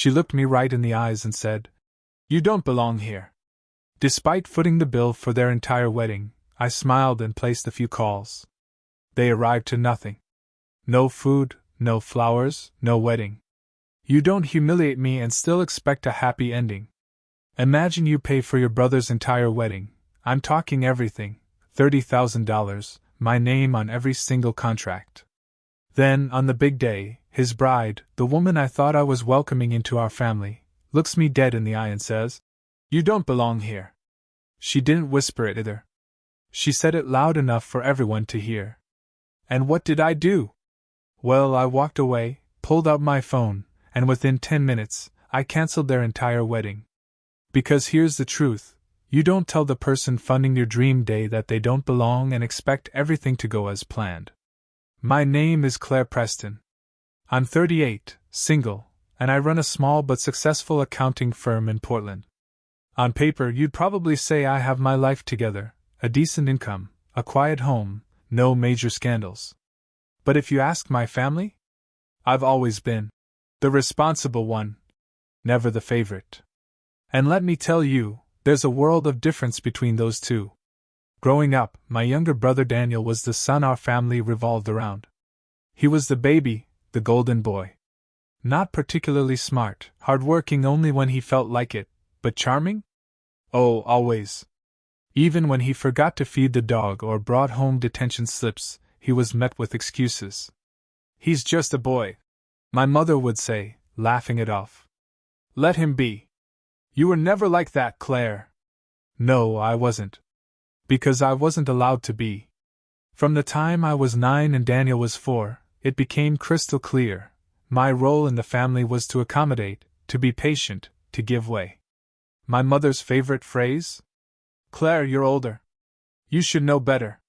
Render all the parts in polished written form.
She looked me right in the eyes and said, "You don't belong here." Despite footing the bill for their entire wedding, I smiled and placed a few calls. They arrived to nothing. No food, no flowers, no wedding. You don't humiliate me and still expect a happy ending. Imagine you pay for your brother's entire wedding. I'm talking everything, $30,000, my name on every single contract. Then, on the big day, his bride, the woman I thought I was welcoming into our family, looks me dead in the eye and says, "You don't belong here." She didn't whisper it either. She said it loud enough for everyone to hear. And what did I do? Well, I walked away, pulled out my phone, and within 10 minutes, I canceled their entire wedding. Because here's the truth, you don't tell the person funding your dream day that they don't belong and expect everything to go as planned. My name is Claire Preston. I'm 38, single, and I run a small but successful accounting firm in Portland. On paper, you'd probably say I have my life together, a decent income, a quiet home, no major scandals. But if you ask my family, I've always been the responsible one, never the favorite. And let me tell you, there's a world of difference between those two. Growing up, my younger brother Daniel was the son our family revolved around. He was the baby, the golden boy. Not particularly smart, hardworking only when he felt like it, but charming? Oh, always. Even when he forgot to feed the dog or brought home detention slips, he was met with excuses. "He's just a boy," my mother would say, laughing it off. "Let him be." "You were never like that, Claire." No, I wasn't. Because I wasn't allowed to be. From the time I was 9 and Daniel was 4, it became crystal clear. My role in the family was to accommodate, to be patient, to give way. My mother's favorite phrase? "Claire, you're older. You should know better."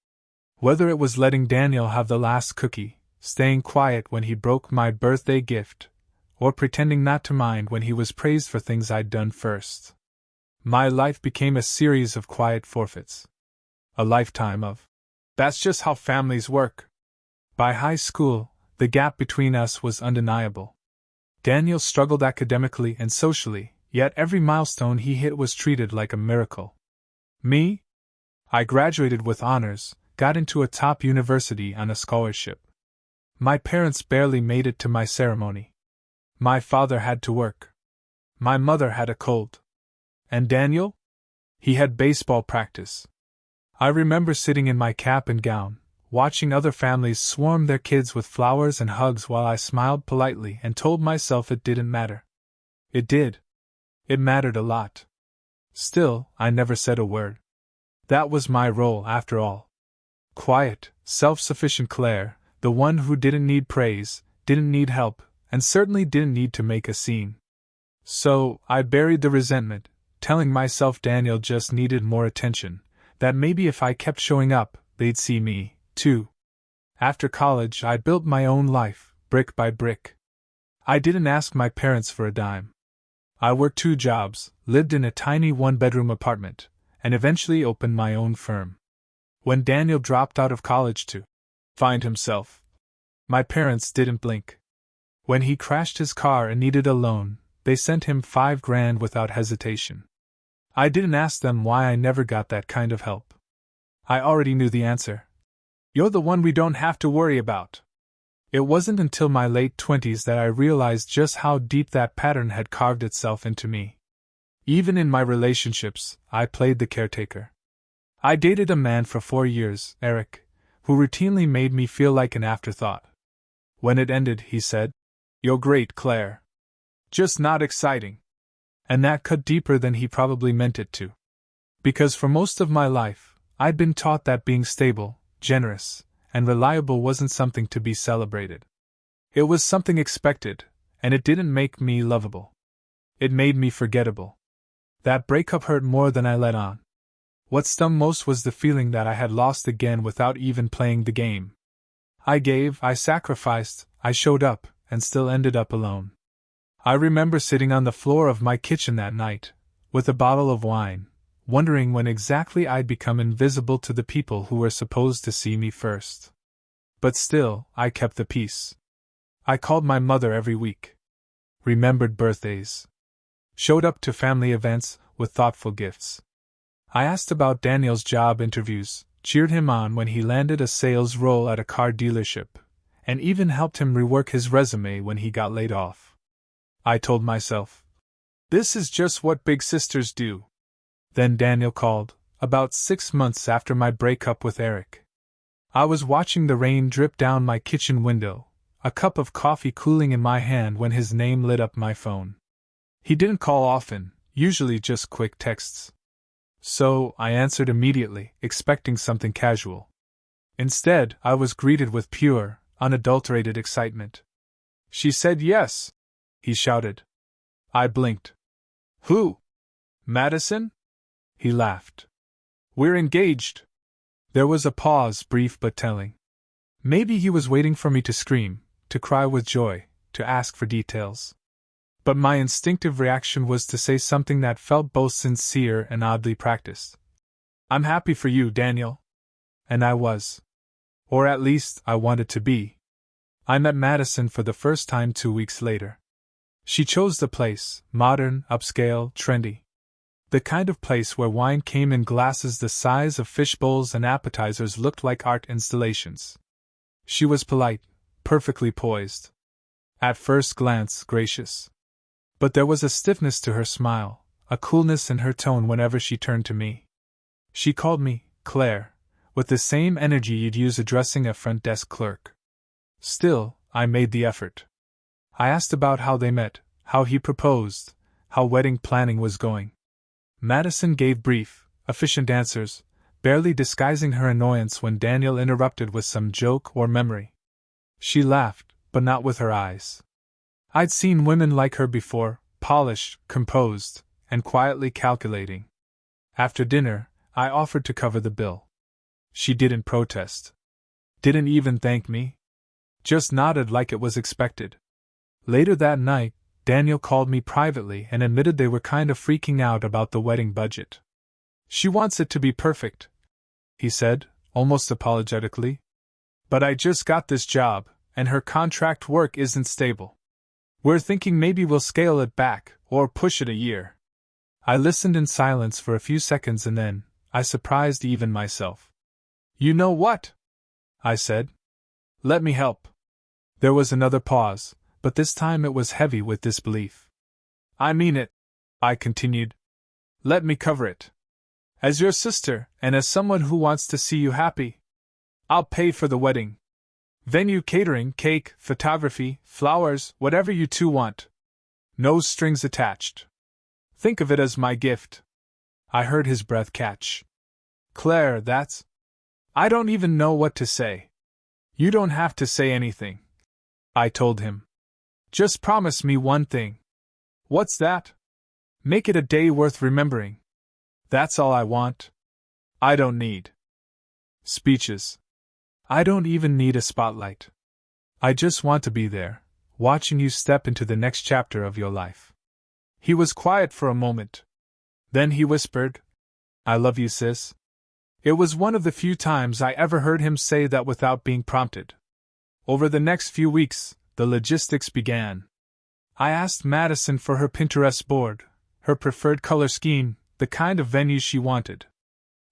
Whether it was letting Daniel have the last cookie, staying quiet when he broke my birthday gift, or pretending not to mind when he was praised for things I'd done first. My life became a series of quiet forfeits. A lifetime of, "That's just how families work." By high school, the gap between us was undeniable. Daniel struggled academically and socially, yet every milestone he hit was treated like a miracle. Me? I graduated with honors, got into a top university on a scholarship. My parents barely made it to my ceremony. My father had to work. My mother had a cold. And Daniel? He had baseball practice. I remember sitting in my cap and gown, watching other families swarm their kids with flowers and hugs while I smiled politely and told myself it didn't matter. It did. It mattered a lot. Still, I never said a word. That was my role, after all. Quiet, self-sufficient Claire, the one who didn't need praise, didn't need help, and certainly didn't need to make a scene. So, I buried the resentment, telling myself Daniel just needed more attention, that maybe if I kept showing up, they'd see me, too. After college, I built my own life, brick by brick. I didn't ask my parents for a dime. I worked 2 jobs, lived in a tiny 1-bedroom apartment, and eventually opened my own firm. When Daniel dropped out of college to find himself, my parents didn't blink. When he crashed his car and needed a loan, they sent him $5,000 without hesitation. I didn't ask them why I never got that kind of help. I already knew the answer. "You're the one we don't have to worry about." It wasn't until my late 20s that I realized just how deep that pattern had carved itself into me. Even in my relationships, I played the caretaker. I dated a man for 4 years, Eric, who routinely made me feel like an afterthought. When it ended, he said, "You're great, Claire. Just not exciting." And that cut deeper than he probably meant it to. Because for most of my life, I'd been taught that being stable, generous, and reliable wasn't something to be celebrated. It was something expected, and it didn't make me lovable. It made me forgettable. That breakup hurt more than I let on. What stung most was the feeling that I had lost again without even playing the game. I gave, I sacrificed, I showed up, and still ended up alone. I remember sitting on the floor of my kitchen that night, with a bottle of wine, wondering when exactly I'd become invisible to the people who were supposed to see me first. But still, I kept the peace. I called my mother every week. remembered birthdays, showed up to family events with thoughtful gifts. I asked about Daniel's job interviews, cheered him on when he landed a sales role at a car dealership, and even helped him rework his resume when he got laid off. I told myself, this is just what big sisters do. Then Daniel called, about 6 months after my breakup with Eric. I was watching the rain drip down my kitchen window, a cup of coffee cooling in my hand when his name lit up my phone. He didn't call often, usually just quick texts. So I answered immediately, expecting something casual. Instead, I was greeted with pure, unadulterated excitement. She said yes, he shouted. I blinked. Who? Madison? He laughed. We're engaged. There was a pause, brief but telling. Maybe he was waiting for me to scream, to cry with joy, to ask for details. But my instinctive reaction was to say something that felt both sincere and oddly practiced. I'm happy for you, Daniel. And I was. Or at least, I wanted to be. I met Madison for the first time 2 weeks later. She chose the place, modern, upscale, trendy. The kind of place where wine came in glasses the size of fish bowls and appetizers looked like art installations. She was polite, perfectly poised. At first glance, gracious. But there was a stiffness to her smile, a coolness in her tone whenever she turned to me. She called me Claire, with the same energy you'd use addressing a front desk clerk. Still, I made the effort. I asked about how they met, how he proposed, how wedding planning was going. Madison gave brief, efficient answers, barely disguising her annoyance when Daniel interrupted with some joke or memory. She laughed, but not with her eyes. I'd seen women like her before, polished, composed, and quietly calculating. After dinner, I offered to cover the bill. She didn't protest. Didn't even thank me. Just nodded like it was expected. Later that night, Daniel called me privately and admitted they were kind of freaking out about the wedding budget. She wants it to be perfect, he said, almost apologetically. But I just got this job, and her contract work isn't stable. We're thinking maybe we'll scale it back, or push it a year. I listened in silence for a few seconds and then, I surprised even myself. You know what? I said. Let me help. There was another pause, but this time it was heavy with disbelief. I mean it, I continued. Let me cover it. As your sister, and as someone who wants to see you happy. I'll pay for the wedding. Venue, catering, cake, photography, flowers, whatever you two want. No strings attached. Think of it as my gift. I heard his breath catch. Claire, that's... I don't even know what to say. You don't have to say anything, I told him. Just promise me one thing. What's that? Make it a day worth remembering. That's all I want. I don't need speeches. I don't even need a spotlight. I just want to be there, watching you step into the next chapter of your life. He was quiet for a moment. Then he whispered, I love you, sis. It was one of the few times I ever heard him say that without being prompted. Over the next few weeks, the logistics began. I asked Madison for her Pinterest board, her preferred color scheme, the kind of venue she wanted.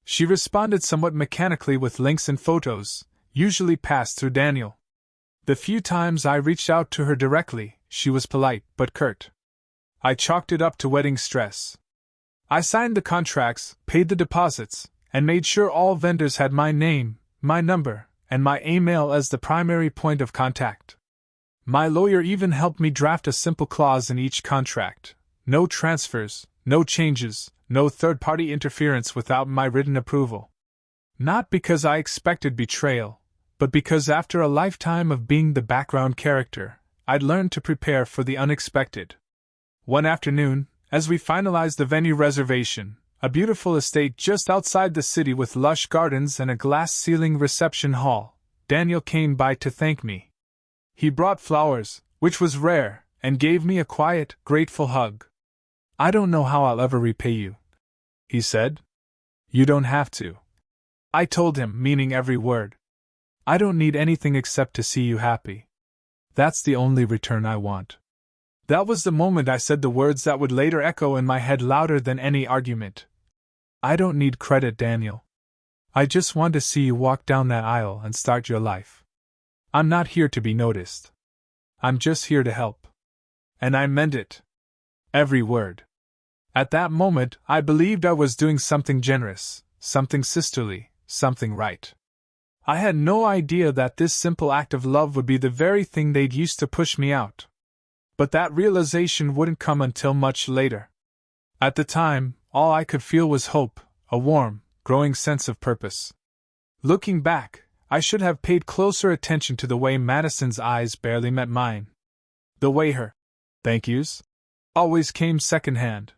She responded somewhat mechanically with links and photos, usually passed through Daniel. The few times I reached out to her directly, she was polite but curt. I chalked it up to wedding stress. I signed the contracts, paid the deposits, and made sure all vendors had my name, my number, and my email as the primary point of contact. My lawyer even helped me draft a simple clause in each contract. No transfers, no changes, no third-party interference without my written approval. Not because I expected betrayal, but because after a lifetime of being the background character, I'd learned to prepare for the unexpected. One afternoon, as we finalized the venue reservation, a beautiful estate just outside the city with lush gardens and a glass-ceiling reception hall, Daniel came by to thank me. He brought flowers, which was rare, and gave me a quiet, grateful hug. I don't know how I'll ever repay you, he said. You don't have to. I told him, meaning every word. I don't need anything except to see you happy. That's the only return I want. That was the moment I said the words that would later echo in my head louder than any argument. I don't need credit, Daniel. I just want to see you walk down that aisle and start your life. I'm not here to be noticed. I'm just here to help. And I meant it. Every word. At that moment, I believed I was doing something generous, something sisterly, something right. I had no idea that this simple act of love would be the very thing they'd used to push me out. But that realization wouldn't come until much later. At the time, all I could feel was hope, a warm, growing sense of purpose. Looking back, I should have paid closer attention to the way Madison's eyes barely met mine. The way her thank yous always came secondhand.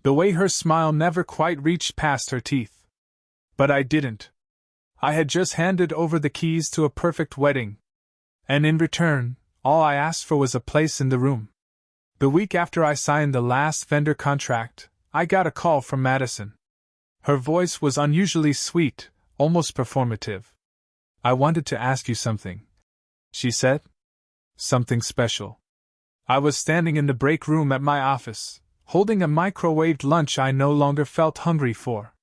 The way her smile never quite reached past her teeth. But I didn't. I had just handed over the keys to a perfect wedding. And in return, all I asked for was a place in the room. The week after I signed the last vendor contract, I got a call from Madison. Her voice was unusually sweet, almost performative. I wanted to ask you something, she said. Something special. I was standing in the break room at my office, holding a microwaved lunch I no longer felt hungry for.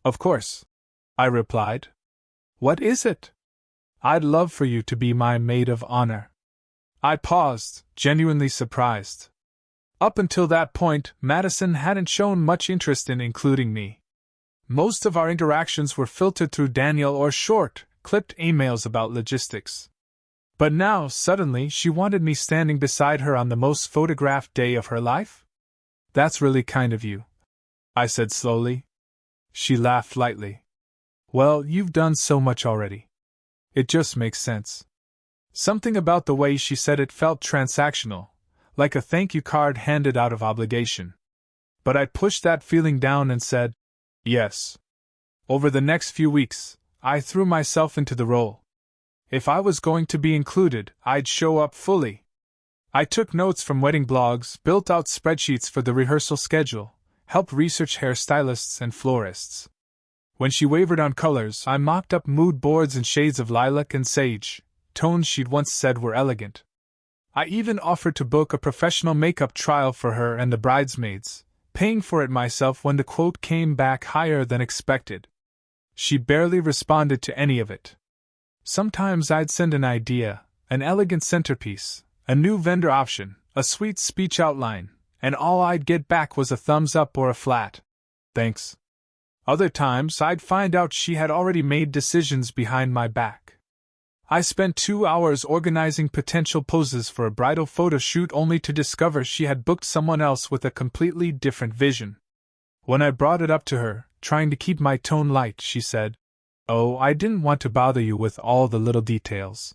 Of course, I replied. What is it? I'd love for you to be my maid of honor. I paused, genuinely surprised. Up until that point, Madison hadn't shown much interest in including me. Most of our interactions were filtered through Daniel or short, clipped emails about logistics. But now, suddenly, she wanted me standing beside her on the most photographed day of her life? That's really kind of you, I said slowly. She laughed lightly. Well, you've done so much already. It just makes sense. Something about the way she said it felt transactional, like a thank you card handed out of obligation. But I pushed that feeling down and said, yes. Over the next few weeks, I threw myself into the role. If I was going to be included, I'd show up fully. I took notes from wedding blogs, built out spreadsheets for the rehearsal schedule, helped research hairstylists and florists. When she wavered on colors, I mocked up mood boards in shades of lilac and sage, tones she'd once said were elegant. I even offered to book a professional makeup trial for her and the bridesmaids, paying for it myself when the quote came back higher than expected. She barely responded to any of it. Sometimes I'd send an idea, an elegant centerpiece, a new vendor option, a sweet speech outline, and all I'd get back was a thumbs up or a flat thanks. Other times I'd find out she had already made decisions behind my back. I spent 2 hours organizing potential poses for a bridal photo shoot only to discover she had booked someone else with a completely different vision. When I brought it up to her, trying to keep my tone light, she said, "Oh, I didn't want to bother you with all the little details."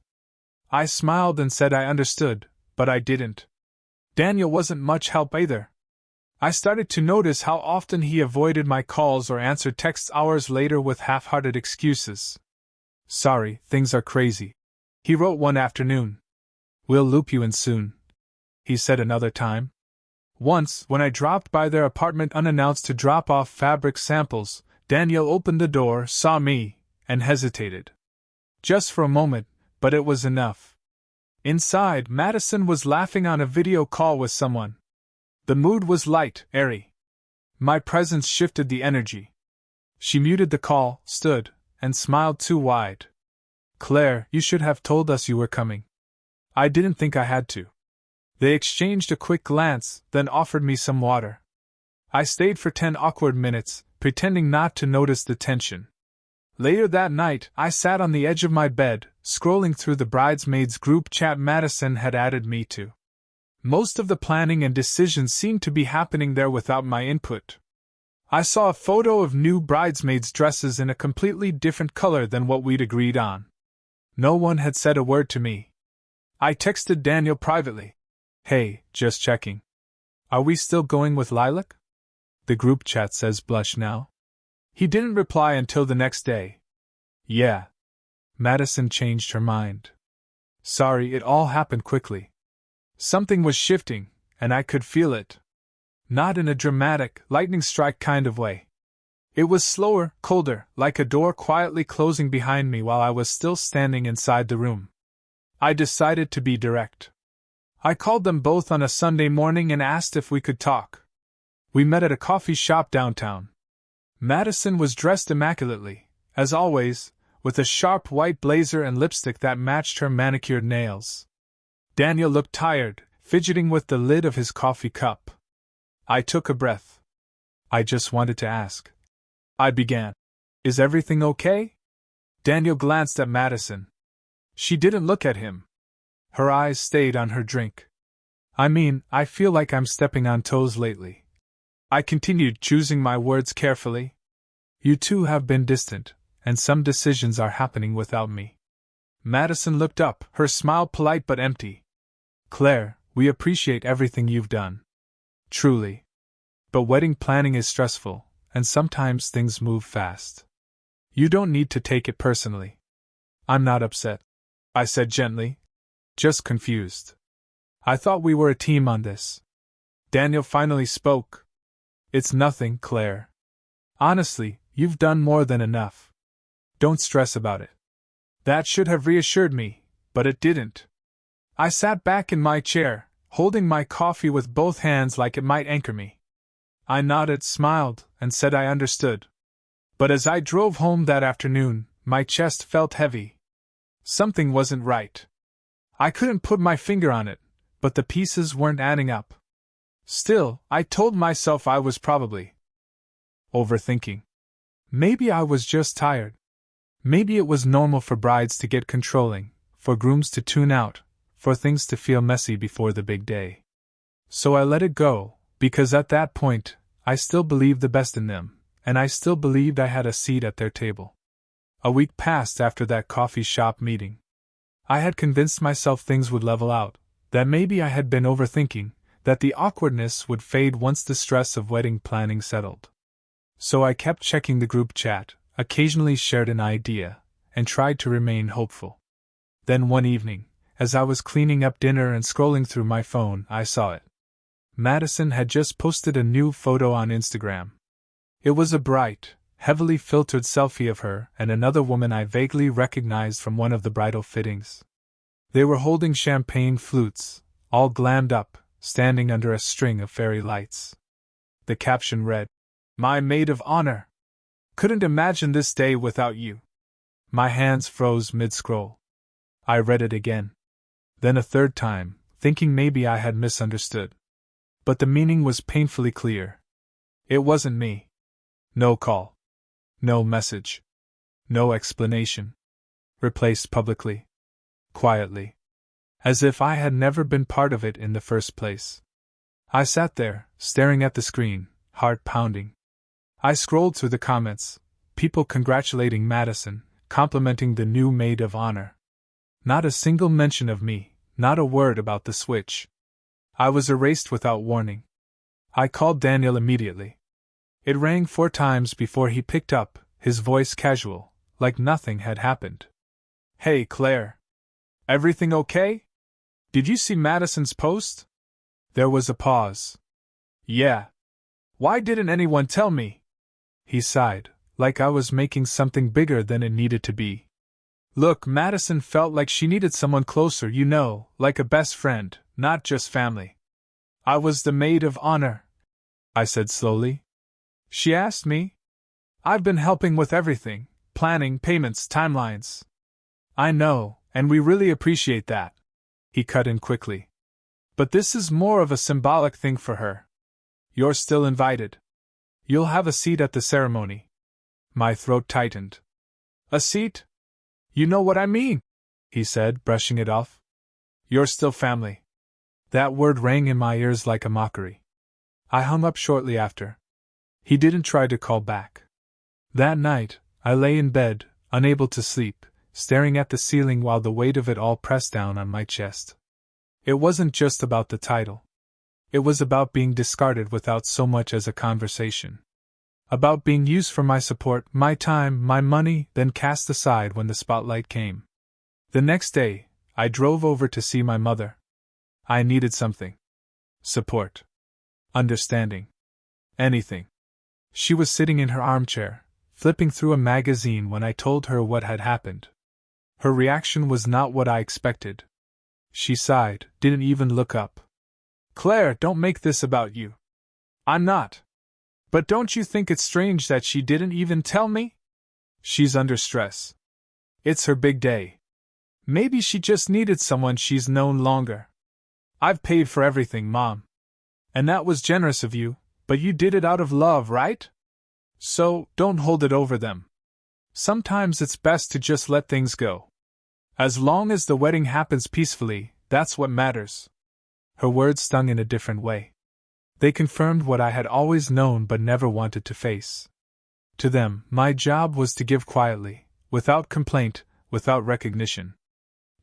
I smiled and said I understood, but I didn't. Daniel wasn't much help either. I started to notice how often he avoided my calls or answered texts hours later with half-hearted excuses. "Sorry, things are crazy," he wrote one afternoon. "We'll loop you in soon," he said another time. Once, when I dropped by their apartment unannounced to drop off fabric samples, Daniel opened the door, saw me, and hesitated. Just for a moment, but it was enough. Inside, Madison was laughing on a video call with someone. The mood was light, airy. My presence shifted the energy. She muted the call, stood, and smiled too wide. "Claire, you should have told us you were coming." I didn't think I had to. They exchanged a quick glance, then offered me some water. I stayed for 10 awkward minutes, pretending not to notice the tension. Later that night, I sat on the edge of my bed, scrolling through the bridesmaids group chat Madison had added me to. Most of the planning and decisions seemed to be happening there without my input. I saw a photo of new bridesmaids' dresses in a completely different color than what we'd agreed on. No one had said a word to me. I texted Daniel privately. "Hey, just checking. Are we still going with lilac?" The group chat says blush now. He didn't reply until the next day. "Yeah." Madison changed her mind. "Sorry, it all happened quickly." Something was shifting, and I could feel it. Not in a dramatic, lightning strike kind of way. It was slower, colder, like a door quietly closing behind me while I was still standing inside the room. I decided to be direct. I called them both on a Sunday morning and asked if we could talk. We met at a coffee shop downtown. Madison was dressed immaculately, as always, with a sharp white blazer and lipstick that matched her manicured nails. Daniel looked tired, fidgeting with the lid of his coffee cup. I took a breath. I just wanted to ask. I began. Is everything okay? Daniel glanced at Madison. She didn't look at him. Her eyes stayed on her drink. I feel like I'm stepping on toes lately. I continued, choosing my words carefully. You two have been distant, and some decisions are happening without me. Madison looked up, her smile polite but empty. Claire, we appreciate everything you've done. Truly. But wedding planning is stressful, and sometimes things move fast. You don't need to take it personally. I'm not upset, I said gently. Just confused. I thought we were a team on this. Daniel finally spoke. It's nothing, Claire. Honestly, you've done more than enough. Don't stress about it. That should have reassured me, but it didn't. I sat back in my chair, holding my coffee with both hands like it might anchor me. I nodded, smiled, and said I understood. But as I drove home that afternoon, my chest felt heavy. Something wasn't right. I couldn't put my finger on it, but the pieces weren't adding up. Still, I told myself I was probably overthinking. Maybe I was just tired. Maybe it was normal for brides to get controlling, for grooms to tune out, for things to feel messy before the big day. So I let it go, because at that point, I still believed the best in them, and I still believed I had a seat at their table. A week passed after that coffee shop meeting. I had convinced myself things would level out, that maybe I had been overthinking, that the awkwardness would fade once the stress of wedding planning settled. So I kept checking the group chat, occasionally shared an idea, and tried to remain hopeful. Then one evening, as I was cleaning up dinner and scrolling through my phone, I saw it. Madison had just posted a new photo on Instagram. It was a bright, heavily filtered selfie of her and another woman I vaguely recognized from one of the bridal fittings. They were holding champagne flutes, all glammed up, standing under a string of fairy lights. The caption read, "My maid of honor. Couldn't imagine this day without you." My hands froze mid-scroll. I read it again. Then a third time, thinking maybe I had misunderstood. But the meaning was painfully clear. It wasn't me. No call. No message. No explanation. Replaced publicly. Quietly. As if I had never been part of it in the first place. I sat there, staring at the screen, heart pounding. I scrolled through the comments, people congratulating Madison, complimenting the new maid of honor. Not a single mention of me, not a word about the switch. I was erased without warning. I called Daniel immediately. It rang 4 times before he picked up, his voice casual, like nothing had happened. "Hey, Claire. Everything okay? Did you see Madison's post?" There was a pause. "Yeah. Why didn't anyone tell me?" He sighed, like I was making something bigger than it needed to be. "Look, Madison felt like she needed someone closer, like a best friend, not just family. I was the maid of honor," I said slowly. "She asked me. I've been helping with everything, planning, payments, timelines." "I know, and we really appreciate that," he cut in quickly. "But this is more of a symbolic thing for her. You're still invited. You'll have a seat at the ceremony." My throat tightened. "A seat? You know what I mean," he said, brushing it off. "You're still family." That word rang in my ears like a mockery. I hung up shortly after. He didn't try to call back. That night, I lay in bed, unable to sleep, staring at the ceiling while the weight of it all pressed down on my chest. It wasn't just about the title. It was about being discarded without so much as a conversation. About being used for my support, my time, my money, then cast aside when the spotlight came. The next day, I drove over to see my mother. I needed something. Support. Understanding. Anything. She was sitting in her armchair, flipping through a magazine when I told her what had happened. Her reaction was not what I expected. She sighed, didn't even look up. Claire, don't make this about you. I'm not. But don't you think it's strange that she didn't even tell me? She's under stress. It's her big day. Maybe she just needed someone she's known longer. I've paid for everything, Mom. And that was generous of you, but you did it out of love, right? So, don't hold it over them. Sometimes it's best to just let things go. As long as the wedding happens peacefully, that's what matters. Her words stung in a different way. They confirmed what I had always known but never wanted to face. To them, my job was to give quietly, without complaint, without recognition.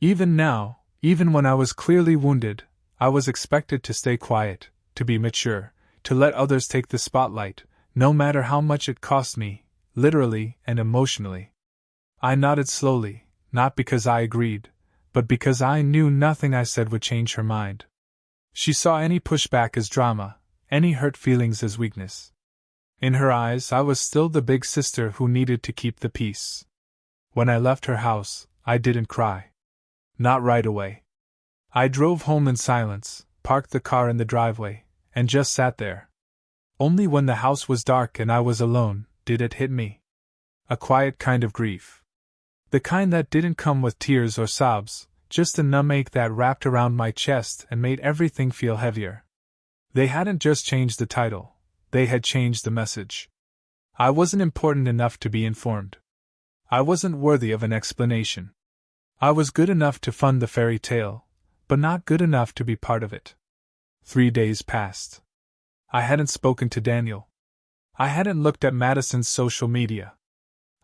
Even now, even when I was clearly wounded, I was expected to stay quiet, to be mature, to let others take the spotlight, no matter how much it cost me, literally and emotionally. I nodded slowly, not because I agreed, but because I knew nothing I said would change her mind. She saw any pushback as drama, any hurt feelings as weakness. In her eyes, I was still the big sister who needed to keep the peace. When I left her house, I didn't cry. Not right away. I drove home in silence, parked the car in the driveway, and just sat there. Only when the house was dark and I was alone, did it hit me. A quiet kind of grief. The kind that didn't come with tears or sobs, just a numb ache that wrapped around my chest and made everything feel heavier. They hadn't just changed the title, they had changed the message. I wasn't important enough to be informed. I wasn't worthy of an explanation. I was good enough to fund the fairy tale, but not good enough to be part of it. 3 days passed. I hadn't spoken to Daniel. I hadn't looked at Madison's social media.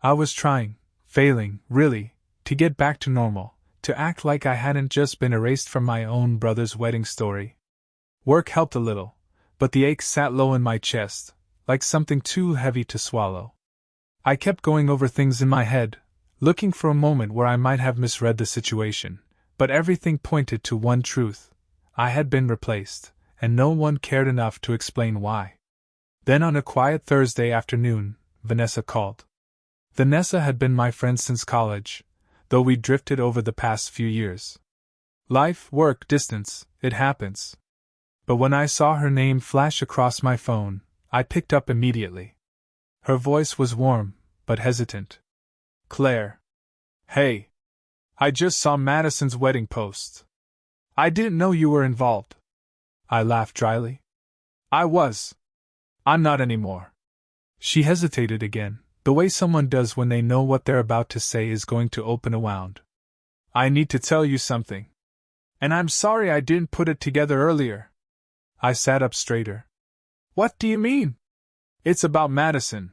I was trying, failing, really, to get back to normal, to act like I hadn't just been erased from my own brother's wedding story. Work helped a little, but the ache sat low in my chest, like something too heavy to swallow. I kept going over things in my head, looking for a moment where I might have misread the situation, but everything pointed to one truth: I had been replaced, and no one cared enough to explain why. Then on a quiet Thursday afternoon, Vanessa called. Vanessa had been my friend since college, though we drifted over the past few years. Life, work, distance, it happens. But when I saw her name flash across my phone, I picked up immediately. Her voice was warm, but hesitant. Claire. Hey. I just saw Madison's wedding post. I didn't know you were involved. I laughed dryly. I was. I'm not anymore. She hesitated again, the way someone does when they know what they're about to say is going to open a wound. I need to tell you something. And I'm sorry I didn't put it together earlier. I sat up straighter. What do you mean? It's about Madison,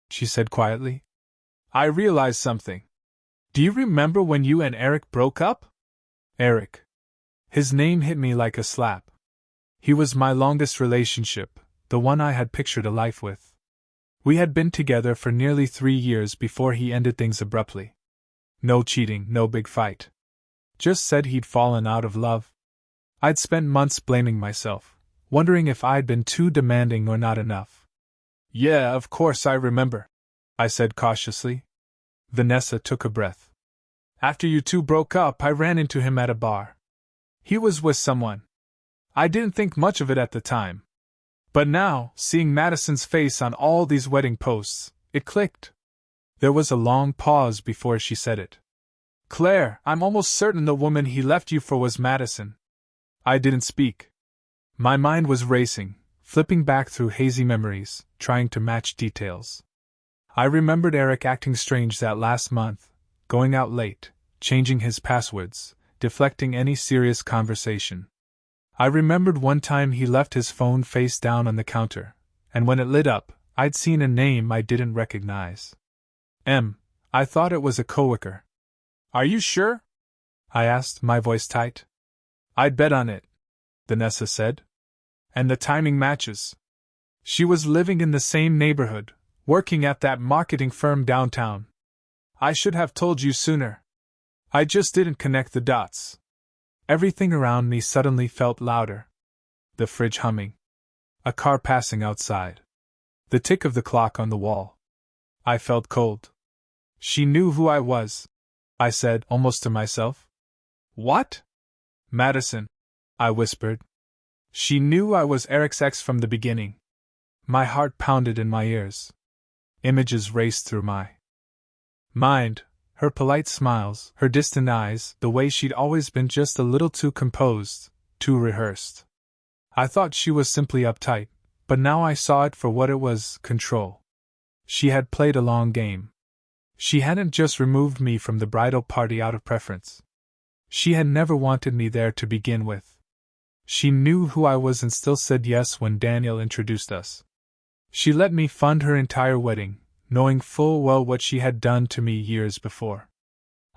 she said quietly. I realized something. Do you remember when you and Eric broke up? Eric. His name hit me like a slap. He was my longest relationship, the one I had pictured a life with. We had been together for nearly 3 years before he ended things abruptly. No cheating, no big fight. Just said he'd fallen out of love. I'd spent months blaming myself, wondering if I'd been too demanding or not enough. Yeah, of course I remember, I said cautiously. Vanessa took a breath. After you two broke up, I ran into him at a bar. He was with someone. I didn't think much of it at the time. But now, seeing Madison's face on all these wedding posts, it clicked. There was a long pause before she said it. Claire, I'm almost certain the woman he left you for was Madison. I didn't speak. My mind was racing, flipping back through hazy memories, trying to match details. I remembered Eric acting strange that last month, going out late, changing his passwords, deflecting any serious conversation. I remembered one time he left his phone face down on the counter, and when it lit up, I'd seen a name I didn't recognize. I thought it was a coworker. Are you sure? I asked, my voice tight. I'd bet on it, Vanessa said. And the timing matches. She was living in the same neighborhood, working at that marketing firm downtown. I should have told you sooner. I just didn't connect the dots. Everything around me suddenly felt louder. The fridge humming. A car passing outside. The tick of the clock on the wall. I felt cold. She knew who I was, I said, almost to myself. What? Madison, I whispered. She knew I was Eric's ex from the beginning. My heart pounded in my ears. Images raced through my mind, her polite smiles, her distant eyes, the way she'd always been just a little too composed, too rehearsed. I thought she was simply uptight, but now I saw it for what it was: control. She had played a long game. She hadn't just removed me from the bridal party out of preference. She had never wanted me there to begin with. She knew who I was and still said yes when Daniel introduced us. She let me fund her entire wedding, knowing full well what she had done to me years before.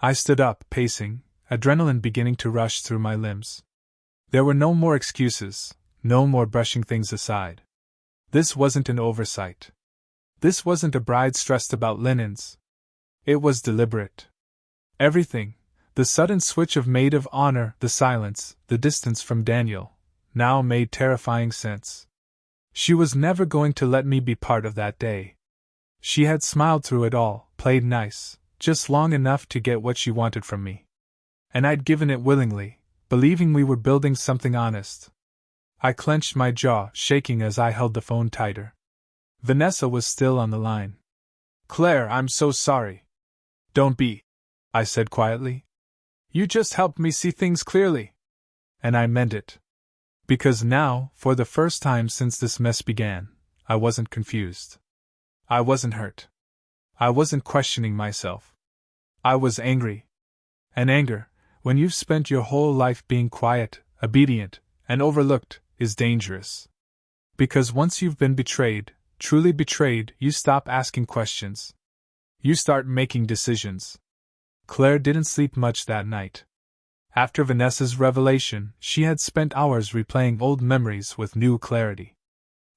I stood up, pacing, adrenaline beginning to rush through my limbs. There were no more excuses, no more brushing things aside. This wasn't an oversight. This wasn't a bride stressed about linens. It was deliberate. Everything, the sudden switch of maid of honor, the silence, the distance from Daniel, now made terrifying sense. She was never going to let me be part of that day. She had smiled through it all, played nice, just long enough to get what she wanted from me. And I'd given it willingly, believing we were building something honest. I clenched my jaw, shaking as I held the phone tighter. Vanessa was still on the line. "Claire, I'm so sorry." "Don't be," I said quietly. "You just helped me see things clearly." And I meant it. Because now, for the first time since this mess began, I wasn't confused. I wasn't hurt. I wasn't questioning myself. I was angry. And anger, when you've spent your whole life being quiet, obedient, and overlooked, is dangerous. Because once you've been betrayed, truly betrayed, you stop asking questions. You start making decisions. Claire didn't sleep much that night. After Vanessa's revelation, she had spent hours replaying old memories with new clarity.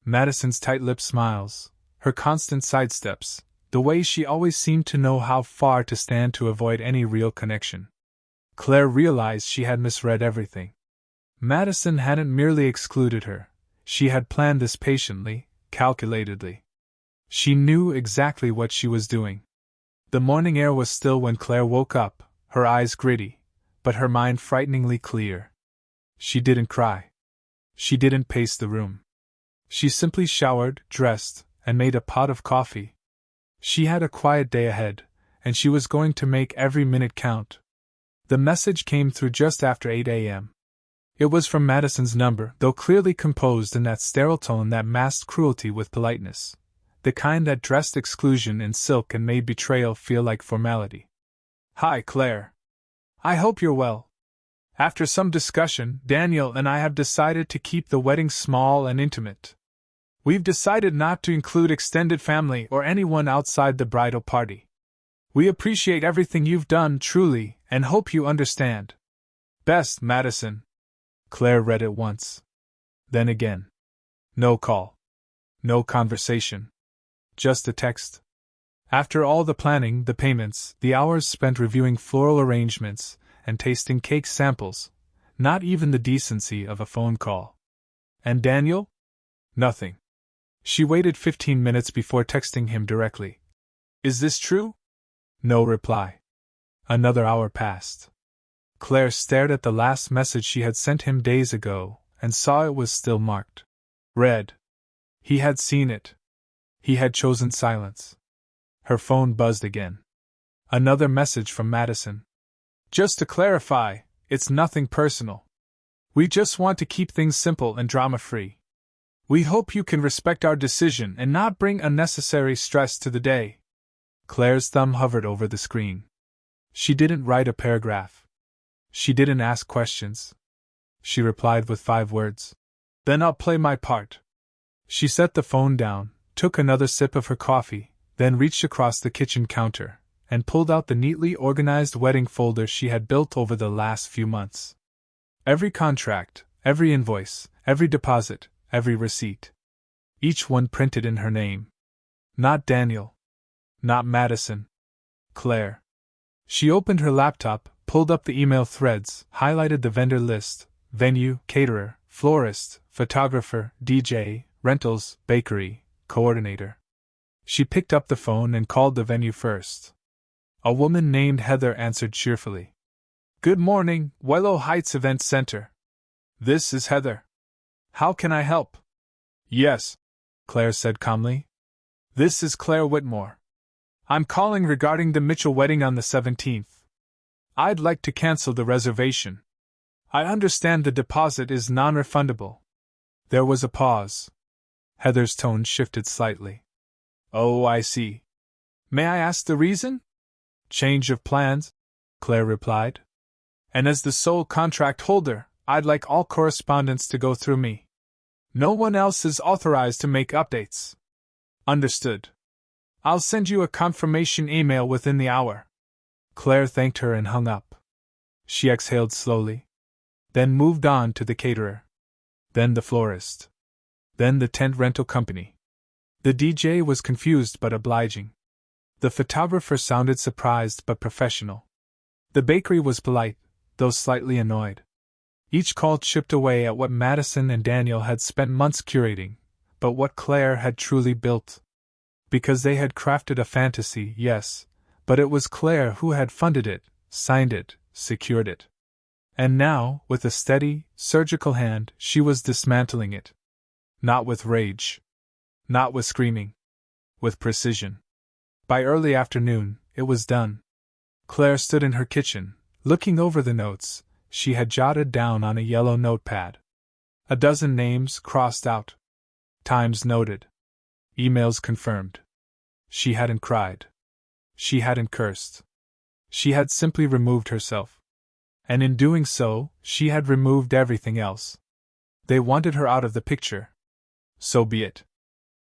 Madison's tight-lipped smiles, her constant sidesteps, the way she always seemed to know how far to stand to avoid any real connection. Claire realized she had misread everything. Madison hadn't merely excluded her, she had planned this patiently, calculatedly. She knew exactly what she was doing. The morning air was still when Claire woke up, her eyes gritty, but her mind frighteningly clear. She didn't cry. She didn't pace the room. She simply showered, dressed, and made a pot of coffee. She had a quiet day ahead, and she was going to make every minute count. The message came through just after 8 a.m. It was from Madison's number, though clearly composed in that sterile tone that masked cruelty with politeness, the kind that dressed exclusion in silk and made betrayal feel like formality. "Hi, Claire. I hope you're well. After some discussion, Daniel and I have decided to keep the wedding small and intimate. We've decided not to include extended family or anyone outside the bridal party. We appreciate everything you've done, truly, and hope you understand. Best, Madison." Claire read it once. Then again. No call. No conversation. Just a text. After all the planning, the payments, the hours spent reviewing floral arrangements and tasting cake samples, not even the decency of a phone call. And Daniel? Nothing. She waited 15 minutes before texting him directly. "Is this true?" No reply. Another hour passed. Claire stared at the last message she had sent him days ago and saw it was still marked read. He had seen it. He had chosen silence. Her phone buzzed again. Another message from Madison. "Just to clarify, it's nothing personal. We just want to keep things simple and drama-free. We hope you can respect our decision and not bring unnecessary stress to the day." Claire's thumb hovered over the screen. She didn't write a paragraph. She didn't ask questions. She replied with 5 words. "Then I'll play my part." She set the phone down, took another sip of her coffee, then reached across the kitchen counter and pulled out the neatly organized wedding folder she had built over the last few months. Every contract, every invoice, every deposit, every receipt. Each one printed in her name. Not Daniel. Not Madison. Claire. She opened her laptop, pulled up the email threads, highlighted the vendor list: venue, caterer, florist, photographer, DJ, rentals, bakery, coordinator. She picked up the phone and called the venue first. A woman named Heather answered cheerfully. Good morning, Willow Heights Event Center. This is Heather. How can I help? Yes, Claire said calmly. This is Claire Whitmore. I'm calling regarding the Mitchell wedding on the 17th. I'd like to cancel the reservation. I understand the deposit is non-refundable. There was a pause. Heather's tone shifted slightly. Oh, I see. May I ask the reason? Change of plans, Claire replied. And as the sole contract holder, I'd like all correspondence to go through me. No one else is authorized to make updates. Understood. I'll send you a confirmation email within the hour. Claire thanked her and hung up. She exhaled slowly. Then moved on to the caterer. Then the florist. Then the tent rental company. The DJ was confused but obliging. The photographer sounded surprised but professional. The bakery was polite, though slightly annoyed. Each call chipped away at what Madison and Daniel had spent months curating, but what Claire had truly built. Because they had crafted a fantasy, yes, but it was Claire who had funded it, signed it, secured it. And now, with a steady, surgical hand, she was dismantling it. Not with rage. Not with screaming. With precision. By early afternoon, it was done. Claire stood in her kitchen, looking over the notes she had jotted down on a yellow notepad. A dozen names crossed out. Times noted. Emails confirmed. She hadn't cried. She hadn't cursed. She had simply removed herself. And in doing so, she had removed everything else. They wanted her out of the picture. So be it.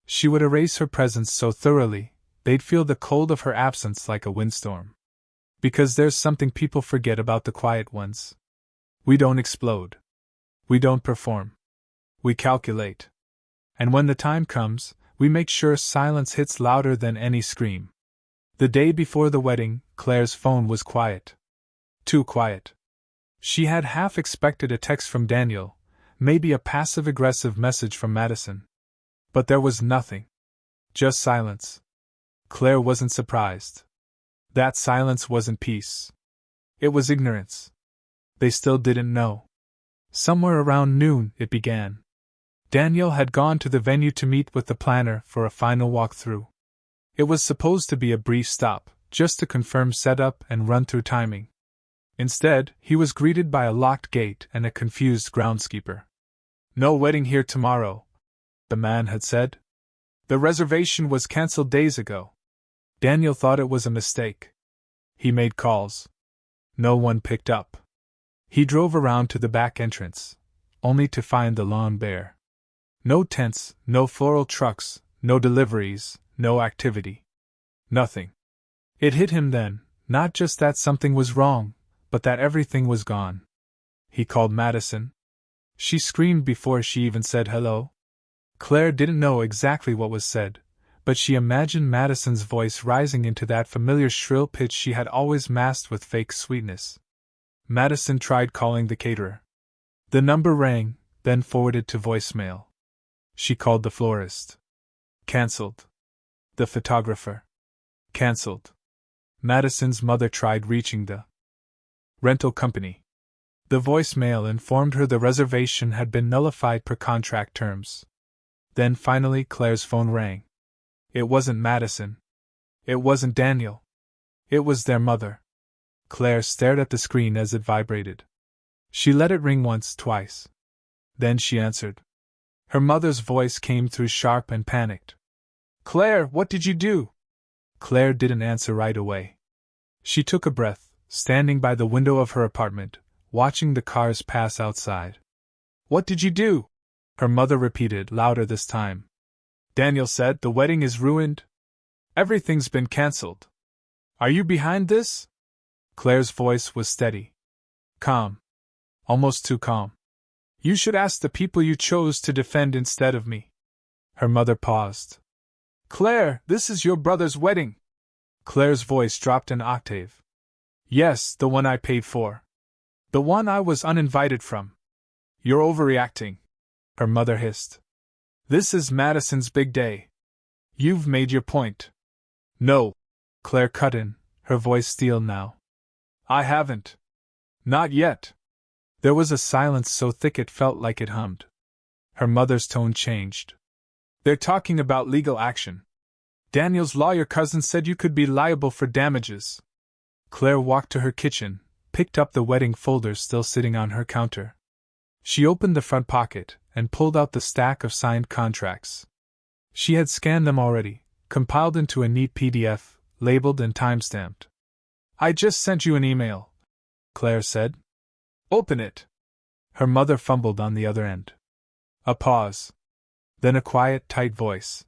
She would erase her presence so thoroughly, they'd feel the cold of her absence like a windstorm. Because there's something people forget about the quiet ones. We don't explode. We don't perform. We calculate. And when the time comes, we make sure silence hits louder than any scream. The day before the wedding, Claire's phone was quiet. Too quiet. She had half expected a text from Daniel, maybe a passive-aggressive message from Madison. But there was nothing. Just silence. Claire wasn't surprised. That silence wasn't peace. It was ignorance. They still didn't know. Somewhere around noon, it began. Daniel had gone to the venue to meet with the planner for a final walkthrough. It was supposed to be a brief stop, just to confirm setup and run through timing. Instead, he was greeted by a locked gate and a confused groundskeeper. No wedding here tomorrow, the man had said. The reservation was cancelled days ago. Daniel thought it was a mistake. He made calls. No one picked up. He drove around to the back entrance, only to find the lawn bare. No tents, no floral trucks, no deliveries, no activity. Nothing. It hit him then, not just that something was wrong, but that everything was gone. He called Madison. She screamed before she even said hello. Claire didn't know exactly what was said, but she imagined Madison's voice rising into that familiar shrill pitch she had always masked with fake sweetness. Madison tried calling the caterer. The number rang, then forwarded to voicemail. She called the florist. Cancelled. The photographer. Cancelled. Madison's mother tried reaching the rental company. The voicemail informed her the reservation had been nullified per contract terms. Then finally Claire's phone rang. It wasn't Madison. It wasn't Daniel. It was their mother. Claire stared at the screen as it vibrated. She let it ring once, twice. Then she answered. Her mother's voice came through sharp and panicked. Claire, what did you do? Claire didn't answer right away. She took a breath, standing by the window of her apartment, watching the cars pass outside. What did you do? Her mother repeated, louder this time. Daniel said the wedding is ruined. Everything's been cancelled. Are you behind this? Claire's voice was steady. Calm. Almost too calm. You should ask the people you chose to defend instead of me. Her mother paused. Claire, this is your brother's wedding. Claire's voice dropped an octave. Yes, the one I paid for. The one I was uninvited from. You're overreacting, her mother hissed. This is Madison's big day. You've made your point. No, Claire cut in, her voice steel now. I haven't. Not yet. There was a silence so thick it felt like it hummed. Her mother's tone changed. They're talking about legal action. Daniel's lawyer cousin said you could be liable for damages. Claire walked to her kitchen, picked up the wedding folders still sitting on her counter. She opened the front pocket and pulled out the stack of signed contracts. She had scanned them already, compiled into a neat PDF, labeled and time-stamped. I just sent you an email, Claire said. Open it. Her mother fumbled on the other end. A pause. Then a quiet, tight voice.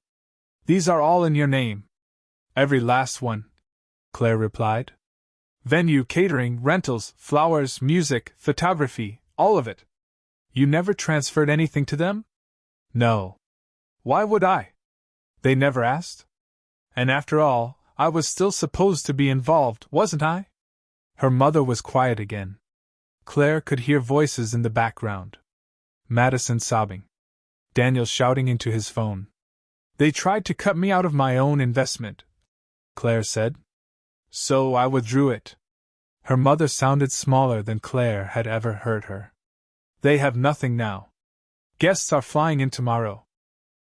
These are all in your name. Every last one, Claire replied. Venue, catering, rentals, flowers, music, photography, all of it. You never transferred anything to them? No. Why would I? They never asked? And after all, I was still supposed to be involved, wasn't I? Her mother was quiet again. Claire could hear voices in the background. Madison sobbing. Daniel shouting into his phone. They tried to cut me out of my own investment, Claire said. So I withdrew it. Her mother sounded smaller than Claire had ever heard her. They have nothing now. Guests are flying in tomorrow.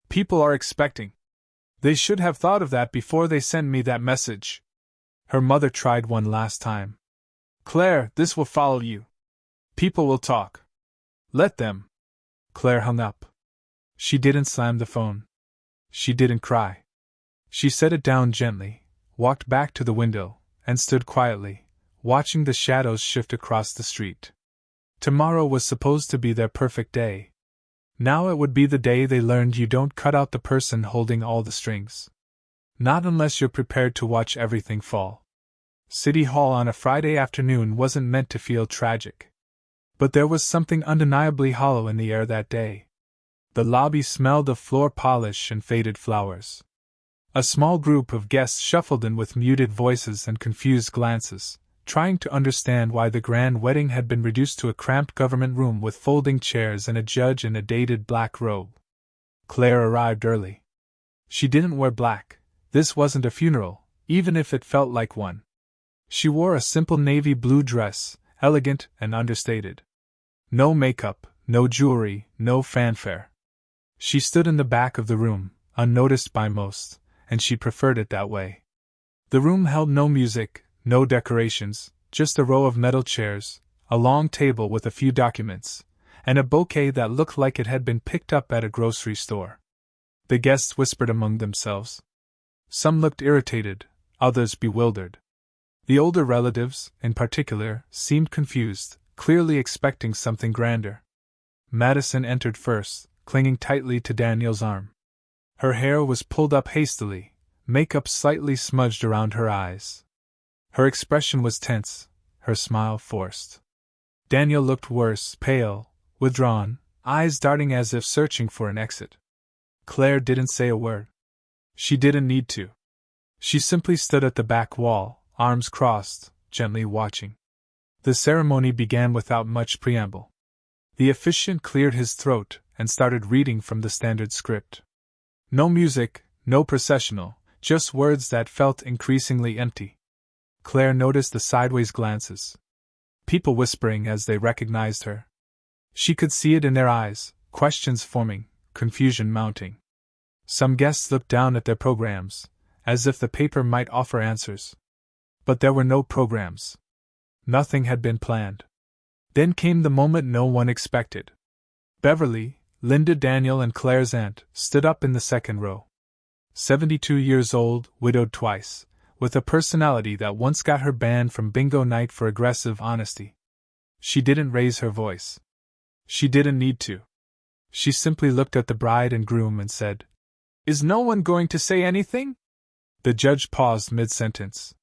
People are expecting. They should have thought of that before they sent me that message. Her mother tried one last time. Claire, this will follow you. People will talk. Let them. Claire hung up. She didn't slam the phone. She didn't cry. She set it down gently, walked back to the window, and stood quietly, watching the shadows shift across the street. Tomorrow was supposed to be their perfect day. Now it would be the day they learned you don't cut out the person holding all the strings. Not unless you're prepared to watch everything fall. City Hall on a Friday afternoon wasn't meant to feel tragic. But there was something undeniably hollow in the air that day. The lobby smelled of floor polish and faded flowers. A small group of guests shuffled in with muted voices and confused glances, trying to understand why the grand wedding had been reduced to a cramped government room with folding chairs and a judge in a dated black robe. Claire arrived early. She didn't wear black. This wasn't a funeral, even if it felt like one. She wore a simple navy blue dress, elegant and understated. No makeup, no jewelry, no fanfare. She stood in the back of the room, unnoticed by most, and she preferred it that way. The room held no music, no decorations, just a row of metal chairs, a long table with a few documents, and a bouquet that looked like it had been picked up at a grocery store. The guests whispered among themselves. Some looked irritated, others bewildered. The older relatives, in particular, seemed confused, clearly expecting something grander. Madison entered first, clinging tightly to Daniel's arm. Her hair was pulled up hastily, makeup slightly smudged around her eyes. Her expression was tense, her smile forced. Daniel looked worse, pale, withdrawn, eyes darting as if searching for an exit. Claire didn't say a word. She didn't need to. She simply stood at the back wall, arms crossed, gently watching. The ceremony began without much preamble. The officiant cleared his throat and started reading from the standard script. No music, no processional, just words that felt increasingly empty. Claire noticed the sideways glances. People whispering as they recognized her. She could see it in their eyes, questions forming, confusion mounting. Some guests looked down at their programs, as if the paper might offer answers. But there were no programs. Nothing had been planned. Then came the moment no one expected. Beverly, Linda, Daniel, and Claire's aunt, stood up in the second row. 72 years old, widowed twice, with a personality that once got her banned from bingo night for aggressive honesty. She didn't raise her voice. She didn't need to. She simply looked at the bride and groom and said, "Is no one going to say anything?" The judge paused mid-sentence.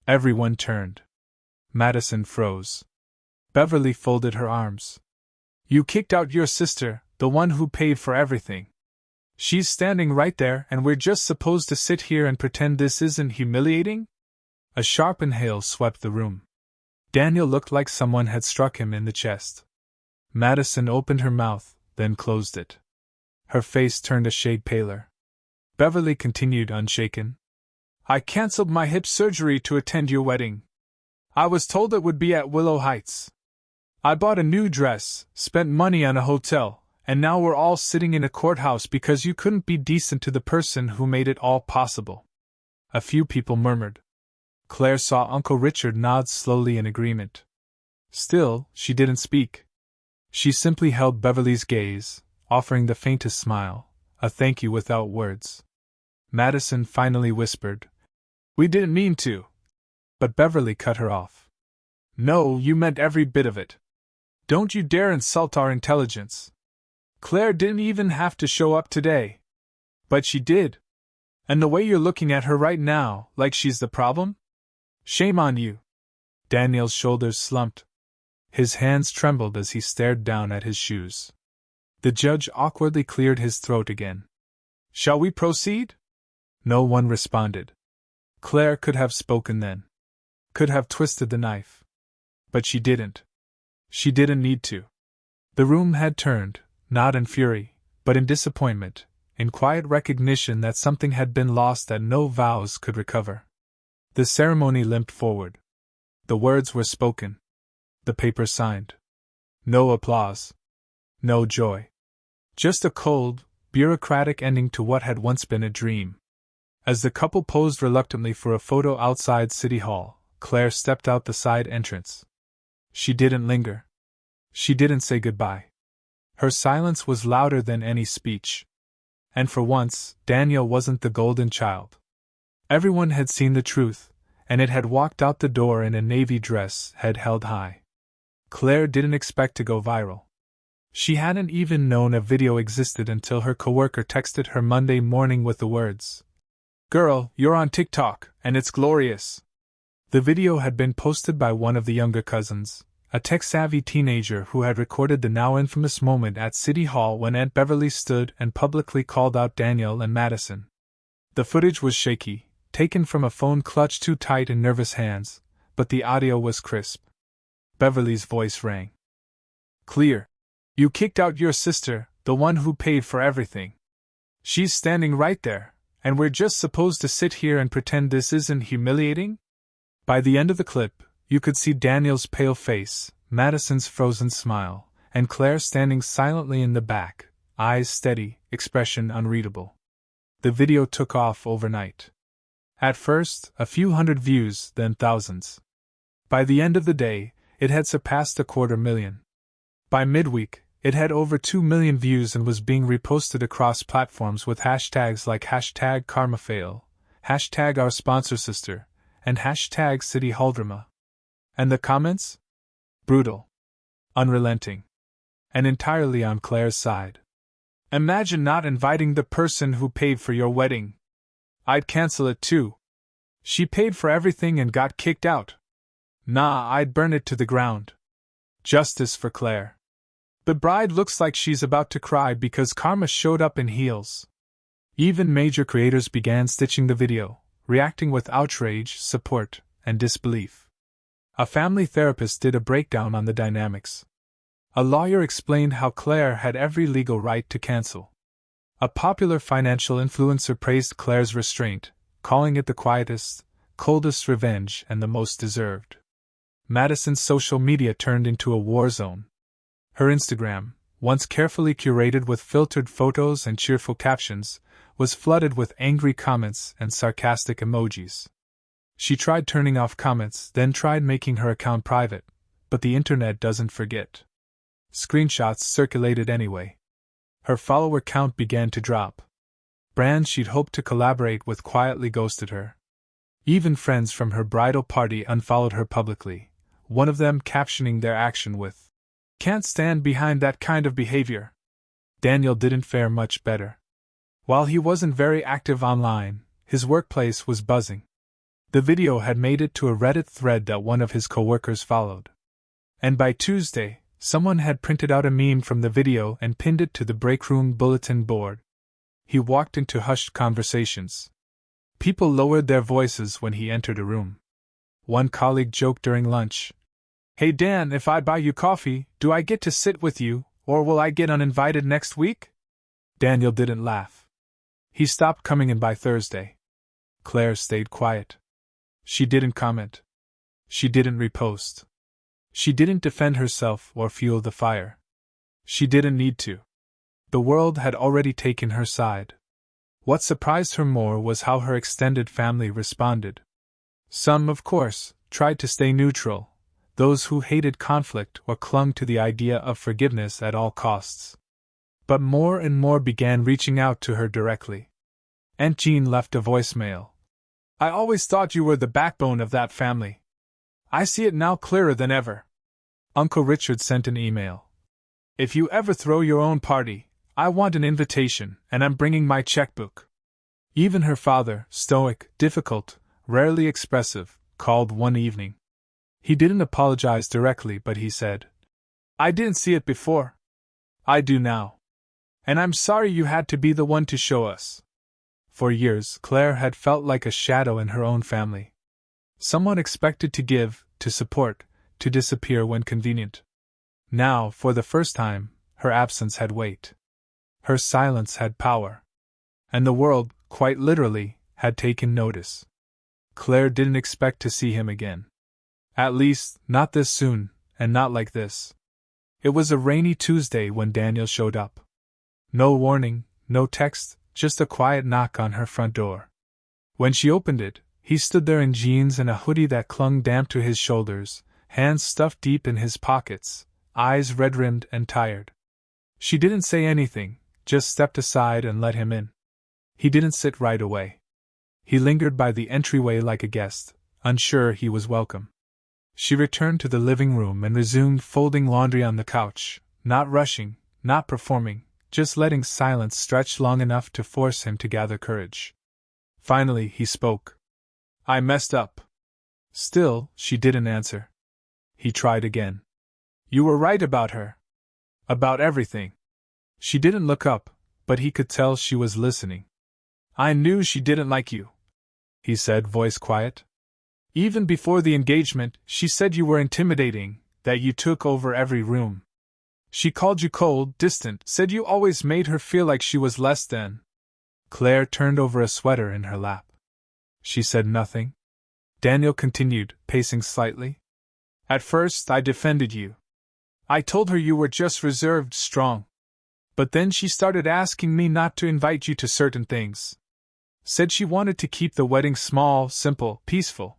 Everyone turned. Madison froze. Beverly folded her arms. "You kicked out your sister, the one who paid for everything. She's standing right there, and we're just supposed to sit here and pretend this isn't humiliating?" A sharp inhale swept the room. Daniel looked like someone had struck him in the chest. Madison opened her mouth, then closed it. Her face turned a shade paler. Beverly continued unshaken. "I canceled my hip surgery to attend your wedding. I was told it would be at Willow Heights. I bought a new dress, spent money on a hotel, and now we're all sitting in a courthouse because you couldn't be decent to the person who made it all possible." A few people murmured. Claire saw Uncle Richard nod slowly in agreement. Still, she didn't speak. She simply held Beverly's gaze, offering the faintest smile, a thank you without words. Madison finally whispered, "We didn't mean to." But Beverly cut her off. "No, you meant every bit of it. Don't you dare insult our intelligence. Claire didn't even have to show up today. But she did. And the way you're looking at her right now, like she's the problem? Shame on you." Daniel's shoulders slumped. His hands trembled as he stared down at his shoes. The judge awkwardly cleared his throat again. "Shall we proceed?" No one responded. Claire could have spoken then. Could have twisted the knife. But she didn't. She didn't need to. The room had turned, not in fury, but in disappointment, in quiet recognition that something had been lost that no vows could recover. The ceremony limped forward. The words were spoken. The paper signed. No applause. No joy. Just a cold, bureaucratic ending to what had once been a dream. As the couple posed reluctantly for a photo outside City Hall, Claire stepped out the side entrance. She didn't linger. She didn't say goodbye. Her silence was louder than any speech. And for once, Daniel wasn't the golden child. Everyone had seen the truth, and it had walked out the door in a navy dress, head held high. Claire didn't expect to go viral. She hadn't even known a video existed until her coworker texted her Monday morning with the words, "Girl, you're on TikTok, and it's glorious." The video had been posted by one of the younger cousins, a tech-savvy teenager who had recorded the now infamous moment at City Hall when Aunt Beverly stood and publicly called out Daniel and Madison. The footage was shaky, taken from a phone clutched too tight in nervous hands, but the audio was crisp. Beverly's voice rang. "Clear. You kicked out your sister, the one who paid for everything. She's standing right there, and we're just supposed to sit here and pretend this isn't humiliating?" By the end of the clip, you could see Daniel's pale face, Madison's frozen smile, and Claire standing silently in the back, eyes steady, expression unreadable. The video took off overnight. At first, a few hundred views, then thousands. By the end of the day, it had surpassed 250,000. By midweek, it had over 2 million views and was being reposted across platforms with hashtags like #KarmaFail, #OurSponsorSister, and #CityHalldrama. And the comments? Brutal. Unrelenting. And entirely on Claire's side. "Imagine not inviting the person who paid for your wedding. I'd cancel it too. She paid for everything and got kicked out. Nah, I'd burn it to the ground. Justice for Claire. The bride looks like she's about to cry because Karma showed up in heels." Even major creators began stitching the video, reacting with outrage, support, and disbelief. A family therapist did a breakdown on the dynamics. A lawyer explained how Claire had every legal right to cancel. A popular financial influencer praised Claire's restraint, calling it the quietest, coldest revenge and the most deserved. Madison's social media turned into a war zone. Her Instagram, once carefully curated with filtered photos and cheerful captions, was flooded with angry comments and sarcastic emojis. She tried turning off comments, then tried making her account private, but the internet doesn't forget. Screenshots circulated anyway. Her follower count began to drop. Brands she'd hoped to collaborate with quietly ghosted her. Even friends from her bridal party unfollowed her publicly, one of them captioning their action with, "Can't stand behind that kind of behavior." Daniel didn't fare much better. While he wasn't very active online, his workplace was buzzing. The video had made it to a Reddit thread that one of his coworkers followed. And by Tuesday, someone had printed out a meme from the video and pinned it to the breakroom bulletin board. He walked into hushed conversations. People lowered their voices when he entered a room. One colleague joked during lunch, "Hey Dan, if I buy you coffee, do I get to sit with you, or will I get uninvited next week?" Daniel didn't laugh. He stopped coming in by Thursday. Claire stayed quiet. She didn't comment. She didn't repost. She didn't defend herself or fuel the fire. She didn't need to. The world had already taken her side. What surprised her more was how her extended family responded. Some, of course, tried to stay neutral, those who hated conflict or clung to the idea of forgiveness at all costs. But more and more began reaching out to her directly. Aunt Jean left a voicemail. "I always thought you were the backbone of that family. I see it now clearer than ever." Uncle Richard sent an email. "If you ever throw your own party, I want an invitation, and I'm bringing my checkbook." Even her father, stoic, difficult, rarely expressive, called one evening. He didn't apologize directly, but he said, "I didn't see it before. I do now. And I'm sorry you had to be the one to show us." For years, Claire had felt like a shadow in her own family. Someone expected to give, to support, to disappear when convenient. Now, for the first time, her absence had weight. Her silence had power. And the world, quite literally, had taken notice. Claire didn't expect to see him again. At least, not this soon, and not like this. It was a rainy Tuesday when Daniel showed up. No warning, no text, just a quiet knock on her front door. When she opened it, he stood there in jeans and a hoodie that clung damp to his shoulders, hands stuffed deep in his pockets, eyes red-rimmed and tired. She didn't say anything, just stepped aside and let him in. He didn't sit right away. He lingered by the entryway like a guest, unsure he was welcome. She returned to the living room and resumed folding laundry on the couch, not rushing, not performing, just letting silence stretch long enough to force him to gather courage. Finally, he spoke. "I messed up." Still, she didn't answer. He tried again. "You were right about her. About everything." She didn't look up, but he could tell she was listening. "I knew she didn't like you," he said, voice quiet. "Even before the engagement, she said you were intimidating, that you took over every room. She called you cold, distant, said you always made her feel like she was less than." Claire turned over a sweater in her lap. She said nothing. Daniel continued, pacing slightly. "At first, I defended you. I told her you were just reserved, strong. But then she started asking me not to invite you to certain things. Said she wanted to keep the wedding small, simple, peaceful.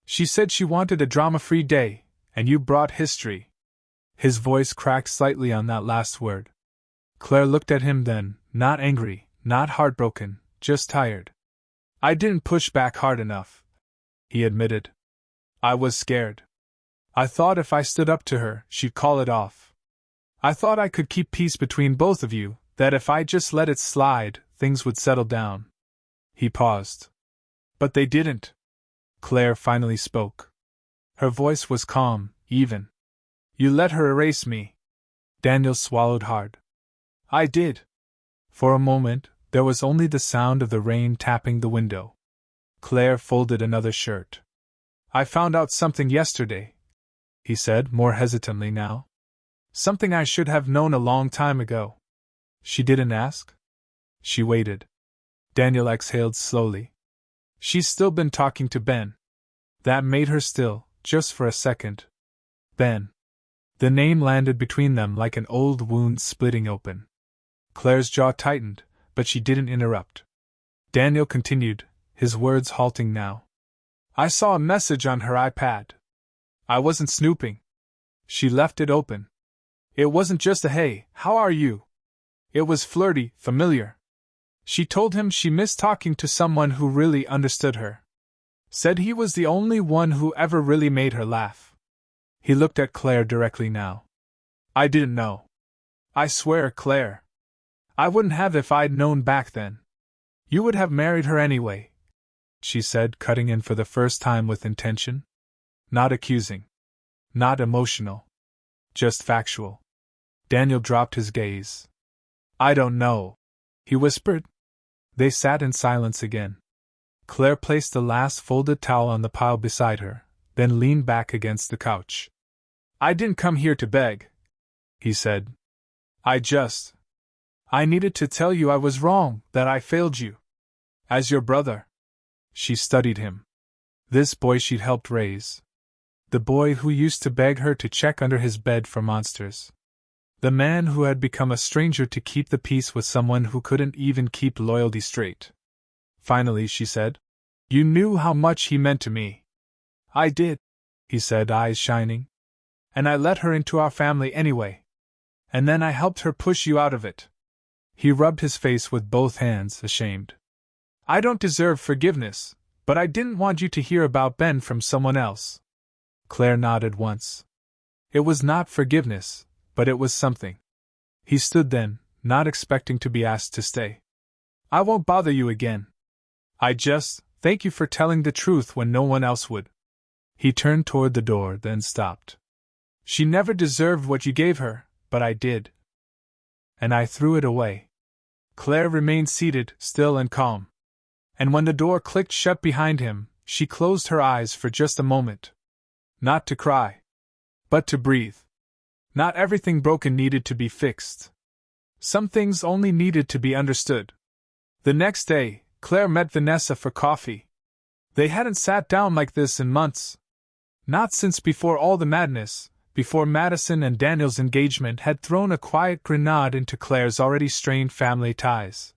She said she wanted a drama-free day, and you brought history." His voice cracked slightly on that last word. Claire looked at him then, not angry, not heartbroken, just tired. "I didn't push back hard enough," he admitted. "I was scared. I thought if I stood up to her, she'd call it off. I thought I could keep peace between both of you, that if I just let it slide, things would settle down." He paused. "But they didn't." Claire finally spoke. Her voice was calm, even. "You let her erase me." Daniel swallowed hard. "I did." For a moment, there was only the sound of the rain tapping the window. Claire folded another shirt. "I found out something yesterday," he said, more hesitantly now. "Something I should have known a long time ago." She didn't ask. She waited. Daniel exhaled slowly. "She's still been talking to Ben." That made her still, just for a second. Ben. The name landed between them like an old wound splitting open. Claire's jaw tightened, but she didn't interrupt. Daniel continued, his words halting now. "I saw a message on her iPad. I wasn't snooping. She left it open. It wasn't just a hey, how are you? It was flirty, familiar. She told him she missed talking to someone who really understood her. Said he was the only one who ever really made her laugh." He looked at Claire directly now. "I didn't know. I swear, Claire. I wouldn't have if I'd known back then. You would have married her anyway," she said, cutting in for the first time with intention. Not accusing. Not emotional. Just factual. Daniel dropped his gaze. "I don't know," he whispered. They sat in silence again. Claire placed the last folded towel on the pile beside her, then leaned back against the couch. "I didn't come here to beg," he said. I needed to tell you I was wrong, that I failed you. As your brother." She studied him. This boy she'd helped raise. The boy who used to beg her to check under his bed for monsters. The man who had become a stranger to keep the peace with someone who couldn't even keep loyalty straight. Finally, she said, "You knew how much he meant to me." "I did," he said, eyes shining. "And I let her into our family anyway. And then I helped her push you out of it." He rubbed his face with both hands, ashamed. "I don't deserve forgiveness, but I didn't want you to hear about Ben from someone else." Claire nodded once. It was not forgiveness, but it was something. He stood then, not expecting to be asked to stay. "I won't bother you again. I just thank you for telling the truth when no one else would." He turned toward the door, then stopped. "She never deserved what you gave her, but I did. And I threw it away." Claire remained seated, still and calm. And when the door clicked shut behind him, she closed her eyes for just a moment. Not to cry, but to breathe. Not everything broken needed to be fixed. Some things only needed to be understood. The next day, Claire met Vanessa for coffee. They hadn't sat down like this in months. Not since before all the madness, before Madison and Daniel's engagement had thrown a quiet grenade into Claire's already strained family ties.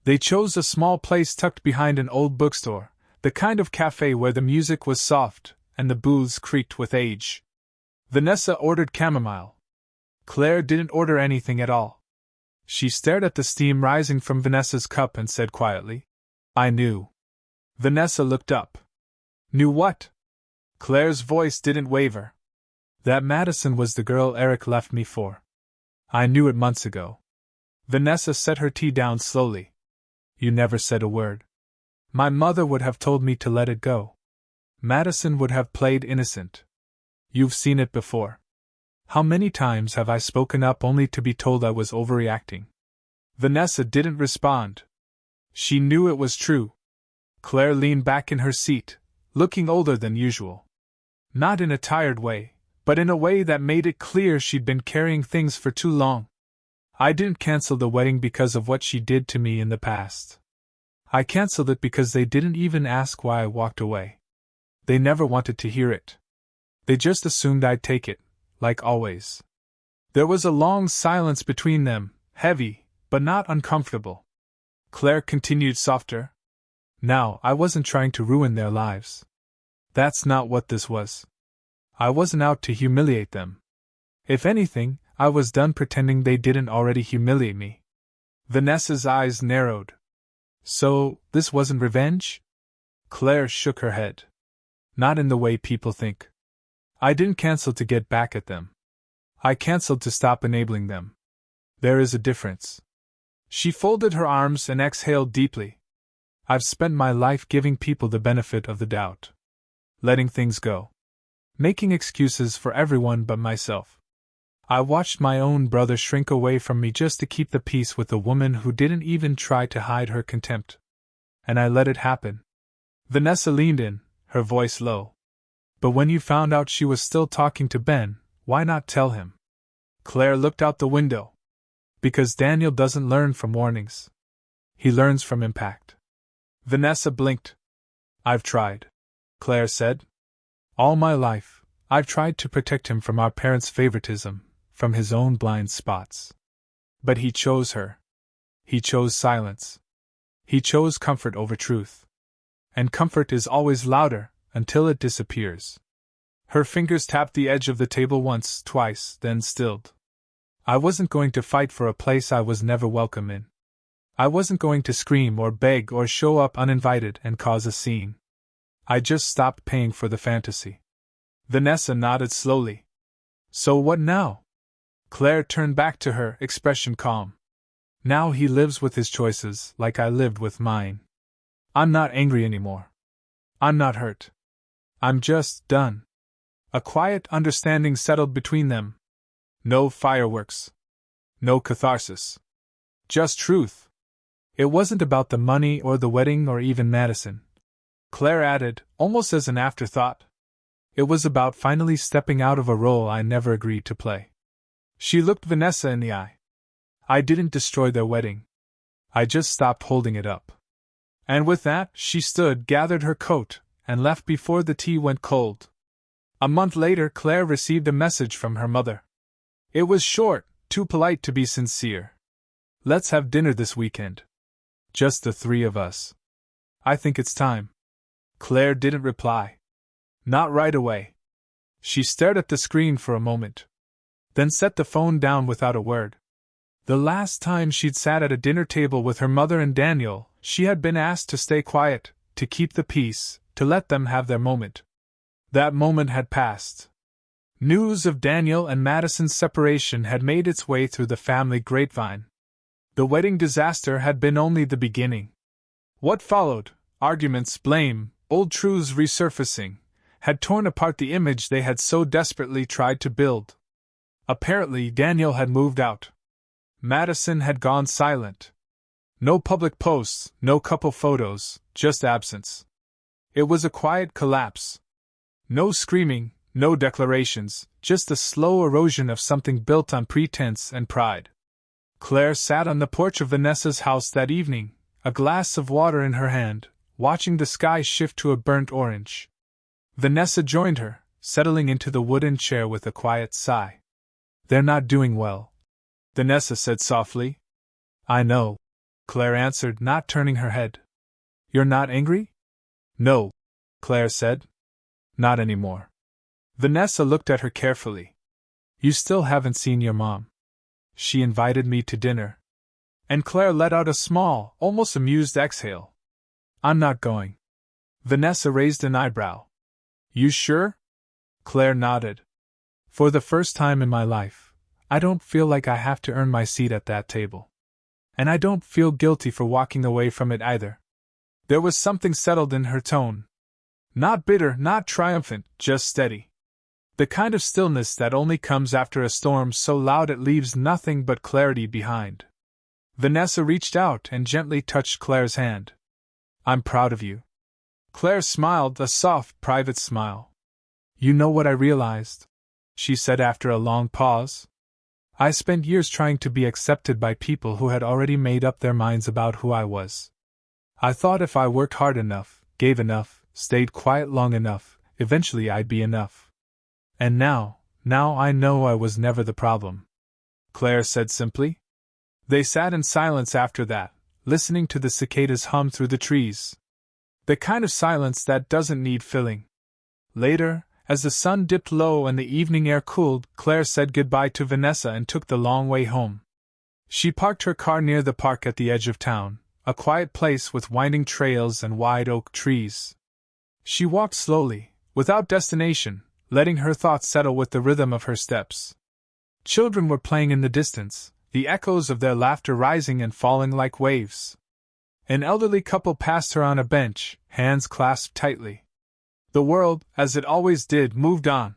They chose a small place tucked behind an old bookstore, the kind of cafe where the music was soft and the booths creaked with age. Vanessa ordered chamomile. Claire didn't order anything at all. She stared at the steam rising from Vanessa's cup and said quietly, "I knew." Vanessa looked up. "Knew what?" Claire's voice didn't waver. "That Madison was the girl Eric left me for. I knew it months ago." Vanessa set her tea down slowly. "You never said a word. My mother would have told me to let it go. Madison would have played innocent. You've seen it before. How many times have I spoken up only to be told I was overreacting?" Vanessa didn't respond. She knew it was true. Claire leaned back in her seat, looking older than usual. Not in a tired way, but in a way that made it clear she'd been carrying things for too long. "I didn't cancel the wedding because of what she did to me in the past. I canceled it because they didn't even ask why I walked away. They never wanted to hear it. They just assumed I'd take it, like always." There was a long silence between them, heavy, but not uncomfortable. Claire continued softer. "Now, I wasn't trying to ruin their lives. That's not what this was. I wasn't out to humiliate them. If anything, I was done pretending they didn't already humiliate me." Vanessa's eyes narrowed. "So, this wasn't revenge?" Claire shook her head. "Not in the way people think. I didn't cancel to get back at them. I canceled to stop enabling them. There is a difference." She folded her arms and exhaled deeply. "I've spent my life giving people the benefit of the doubt. Letting things go. Making excuses for everyone but myself. I watched my own brother shrink away from me just to keep the peace with a woman who didn't even try to hide her contempt. And I let it happen." Vanessa leaned in, her voice low. "But when you found out she was still talking to Ben, why not tell him?" Claire looked out the window. "Because Daniel doesn't learn from warnings. He learns from impact." Vanessa blinked. "I've tried," Claire said. "All my life, I've tried to protect him from our parents' favoritism, from his own blind spots. But he chose her. He chose silence. He chose comfort over truth. And comfort is always louder, until it disappears." Her fingers tapped the edge of the table once, twice, then stilled. "I wasn't going to fight for a place I was never welcome in. I wasn't going to scream or beg or show up uninvited and cause a scene. I just stopped paying for the fantasy." Vanessa nodded slowly. "So what now?" Claire turned back to her, expression calm. "Now he lives with his choices, like I lived with mine. I'm not angry anymore. I'm not hurt. I'm just done." A quiet understanding settled between them. No fireworks. No catharsis. Just truth. It wasn't about the money or the wedding or even Madison. Claire added, almost as an afterthought. It was about finally stepping out of a role I never agreed to play. She looked Vanessa in the eye. "I didn't destroy their wedding. I just stopped holding it up." And with that, she stood, gathered her coat, and left before the tea went cold. A month later, Claire received a message from her mother. It was short, too polite to be sincere. Let's have dinner this weekend. Just the three of us. I think it's time. Claire didn't reply. Not right away. She stared at the screen for a moment, then set the phone down without a word. The last time she'd sat at a dinner table with her mother and Daniel, she had been asked to stay quiet, to keep the peace, to let them have their moment. That moment had passed. News of Daniel and Madison's separation had made its way through the family grapevine. The wedding disaster had been only the beginning. What followed, arguments, blame, old truths resurfacing, had torn apart the image they had so desperately tried to build. Apparently, Daniel had moved out. Madison had gone silent. No public posts, no couple photos, just absence. It was a quiet collapse. No screaming, no declarations, just a slow erosion of something built on pretense and pride. Claire sat on the porch of Vanessa's house that evening, a glass of water in her hand, watching the sky shift to a burnt orange. Vanessa joined her, settling into the wooden chair with a quiet sigh. They're not doing well, Vanessa said softly. I know, Claire answered, not turning her head. You're not angry? No, Claire said. Not anymore. Vanessa looked at her carefully. You still haven't seen your mom. She invited me to dinner. And Claire let out a small, almost amused exhale. I'm not going. Vanessa raised an eyebrow. You sure? Claire nodded. For the first time in my life, I don't feel like I have to earn my seat at that table. And I don't feel guilty for walking away from it either. There was something settled in her tone. Not bitter, not triumphant, just steady. The kind of stillness that only comes after a storm so loud it leaves nothing but clarity behind. Vanessa reached out and gently touched Claire's hand. I'm proud of you. Claire smiled, a soft, private smile. You know what I realized? She said after a long pause. I spent years trying to be accepted by people who had already made up their minds about who I was. I thought if I worked hard enough, gave enough, stayed quiet long enough, eventually I'd be enough. And now I know I was never the problem. Claire said simply. They sat in silence after that, listening to the cicadas hum through the trees. The kind of silence that doesn't need filling. Later, as the sun dipped low and the evening air cooled, Claire said goodbye to Vanessa and took the long way home. She parked her car near the park at the edge of town, a quiet place with winding trails and wide oak trees. She walked slowly, without destination, letting her thoughts settle with the rhythm of her steps. Children were playing in the distance, the echoes of their laughter rising and falling like waves. An elderly couple passed her on a bench, hands clasped tightly. The world, as it always did, moved on.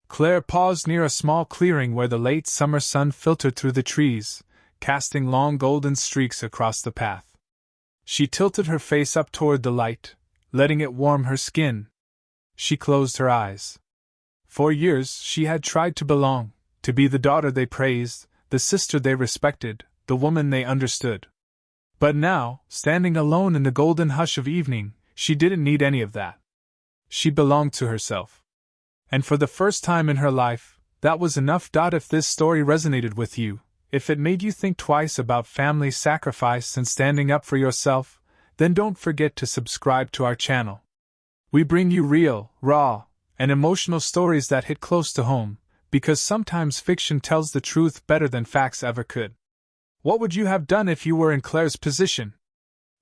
Claire paused near a small clearing where the late summer sun filtered through the trees, casting long golden streaks across the path. She tilted her face up toward the light, letting it warm her skin. She closed her eyes. For years she had tried to belong, to be the daughter they praised, the sister they respected, the woman they understood. But now, standing alone in the golden hush of evening, she didn't need any of that. She belonged to herself. And for the first time in her life, that was enough. If this story resonated with you, if it made you think twice about family sacrifice and standing up for yourself, then don't forget to subscribe to our channel. We bring you real, raw, and emotional stories that hit close to home, because sometimes fiction tells the truth better than facts ever could. What would you have done if you were in Claire's position?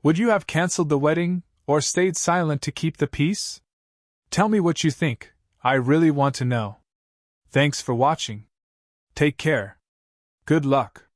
Would you have cancelled the wedding, or stayed silent to keep the peace? Tell me what you think, I really want to know. Thanks for watching. Take care. Good luck.